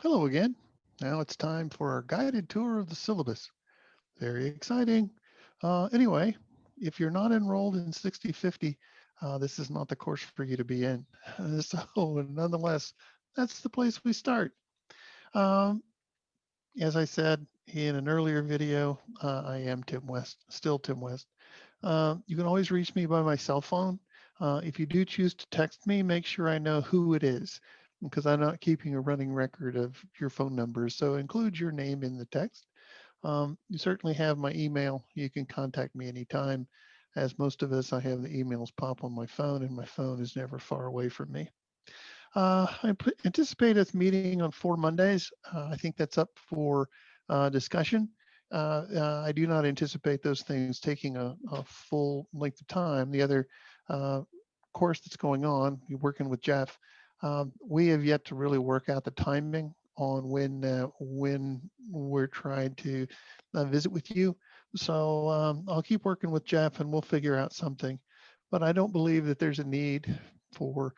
Hello again. Now it's time for our guided tour of the syllabus. Very exciting. Anyway, if you're not enrolled in 6050, this is not the course for you to be in. So nonetheless, that's the place we start. Um, as I said in an earlier video, I am Tim West, still Tim West. You can always reach me by my cell phone. If you do choose to text me, make sure I know who it is because I'm not keeping a running record of your phone numbers. So include your name in the text. You certainly have my email. You can contact me anytime. As most of us, I have the emails pop on my phone, and my phone is never far away from me. Anticipate us meeting on 4 Mondays. I think that's up for discussion. I do not anticipate those things taking a full length of time. The other uh, course that's going on, you're working with Jeff. We have yet to really work out the timing on when we're trying to visit with you. So I'll keep working with Jeff, and we'll figure out something. But I don't believe that there's a need for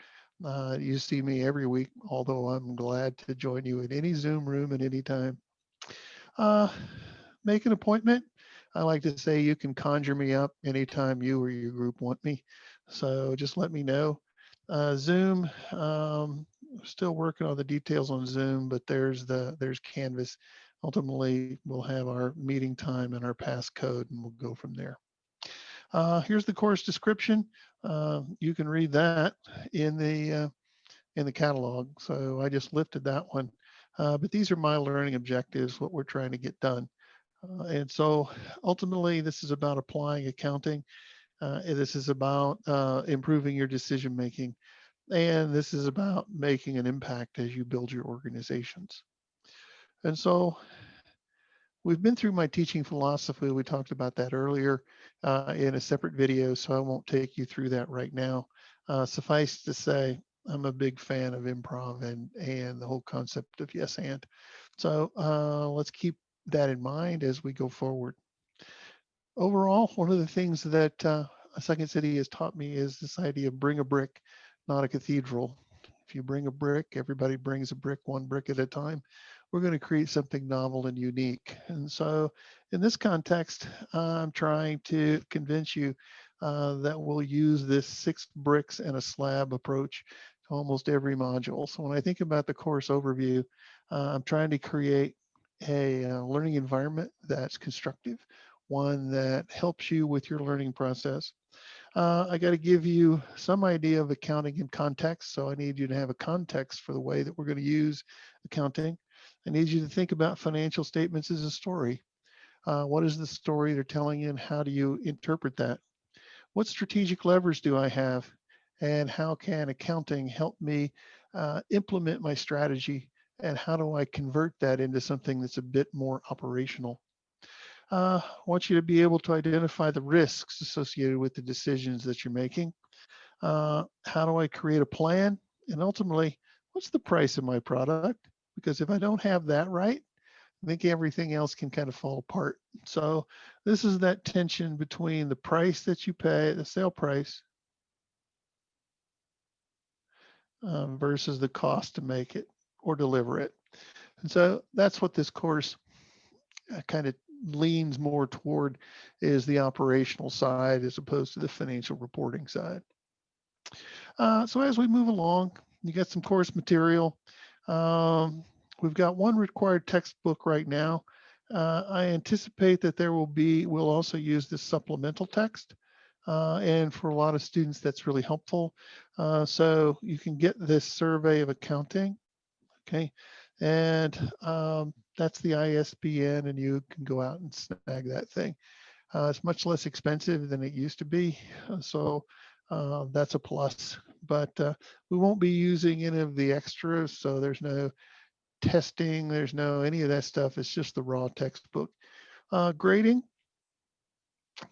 you see me every week, although I'm glad to join you in any Zoom room at any time. Uh, Make an appointment. I like to say you can conjure me up anytime you or your group want me. So just let me know. Zoom, still working on the details on Zoom, but there's Canvas. Ultimately, we'll have our meeting time and our passcode, and we'll go from there. Here's the course description. You can read that in the catalog. So I just lifted that one. But these are my learning objectives, what we're trying to get done. And so ultimately, this is about applying accounting. This is about improving your decision making. And this is about making an impact as you build your organizations. And so we've been through my teaching philosophy. We talked about that earlier in a separate video, so I won't take you through that right now. Suffice to say, I'm a big fan of improv and the whole concept of yes and. So let's keep that in mind as we go forward. Overall, one of the things that Second City has taught me is this idea of bring a brick, not a cathedral. If you bring a brick, everybody brings a brick, one brick at a time. We're going to create something novel and unique. And so, in this context, I'm trying to convince you that we'll use this 6 bricks and a slab approach to almost every module. So, when I think about the course overview, I'm trying to create a learning environment that's constructive, one that helps you with your learning process. I got to give you some idea of accounting in context. So I need you to have a context for the way that we're going to use accounting. I need you to think about financial statements as a story. What is the story they're telling you, and how do you interpret that? What strategic levers do I have? And how can accounting help me implement my strategy? And how do I convert that into something that's a bit more operational? I want you to be able to identify the risks associated with the decisions that you're making. How do I create a plan? And ultimately, what's the price of my product? Because if I don't have that right, I think everything else can kind of fall apart. So this is that tension between the price that you pay, the sale price, versus the cost to make it or deliver it. And so that's what this course kind of leans more toward, is the operational side as opposed to the financial reporting side. So as we move along, you got some course material. Um, we've got one required textbook right now. I anticipate that we'll also use this supplemental text. And for a lot of students, that's really helpful. So you can get this survey of accounting, okay? And that's the ISBN, and you can go out and snag that thing. It's much less expensive than it used to be. So that's a plus. But we won't be using any of the extras. So there's no testing, there's no any of that stuff. It's just the raw textbook. Grading,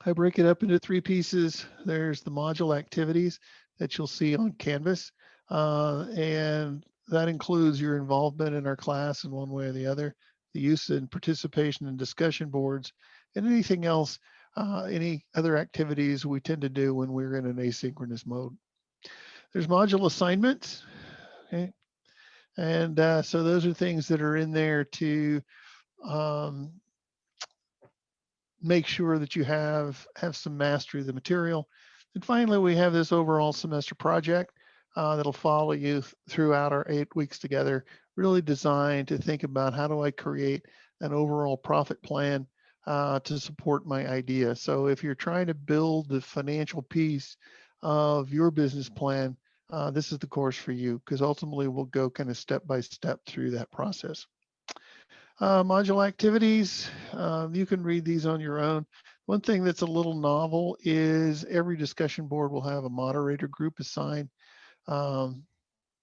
I break it up into 3 pieces. There's the module activities that you'll see on Canvas. And that includes your involvement in our class in one way or the other, the use and participation in discussion boards, and anything else, any other activities we tend to do when we're in an asynchronous mode. There's module assignments. Okay. And so those are things that are in there to um, make sure that you have some mastery of the material. And finally, we have this overall semester project that'll follow you throughout our 8 weeks together, really designed to think about how do I create an overall profit plan to support my idea. So if you're trying to build the financial piece of your business plan, this is the course for you, because ultimately we'll go kind of step by step through that process. Module activities, you can read these on your own. One thing that's a little novel is every discussion board will have a moderator group assigned, um,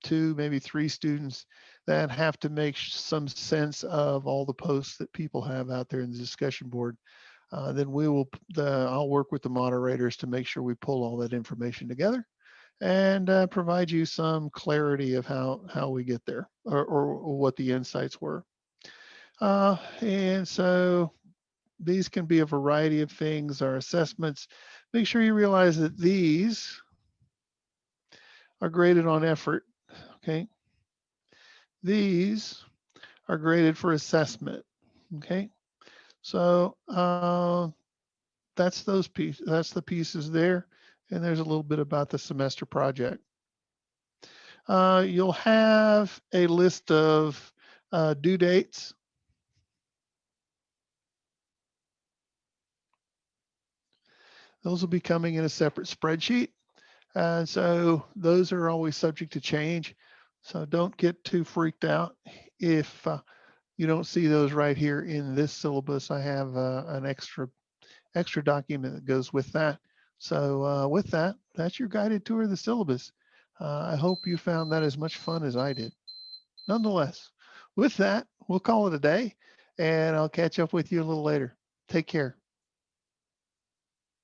2, maybe 3 students that have to make some sense of all the posts that people have out there in the discussion board. Then I'll work with the moderators to make sure we pull all that information together and provide you some clarity of how we get there, or what the insights were. And so these can be a variety of things. Our assessments, make sure you realize that these are graded on effort, okay? These are graded for assessment, okay? So that's the pieces there. And there's a little bit about the semester project. You'll have a list of due dates. Those will be coming in a separate spreadsheet. And so those are always subject to change. So don't get too freaked out if you don't see those right here in this syllabus. I have an extra document that goes with that. So with that, that's your guided tour of the syllabus. I hope you found that as much fun as I did. Nonetheless, with that, we'll call it a day, and I'll catch up with you a little later. Take care.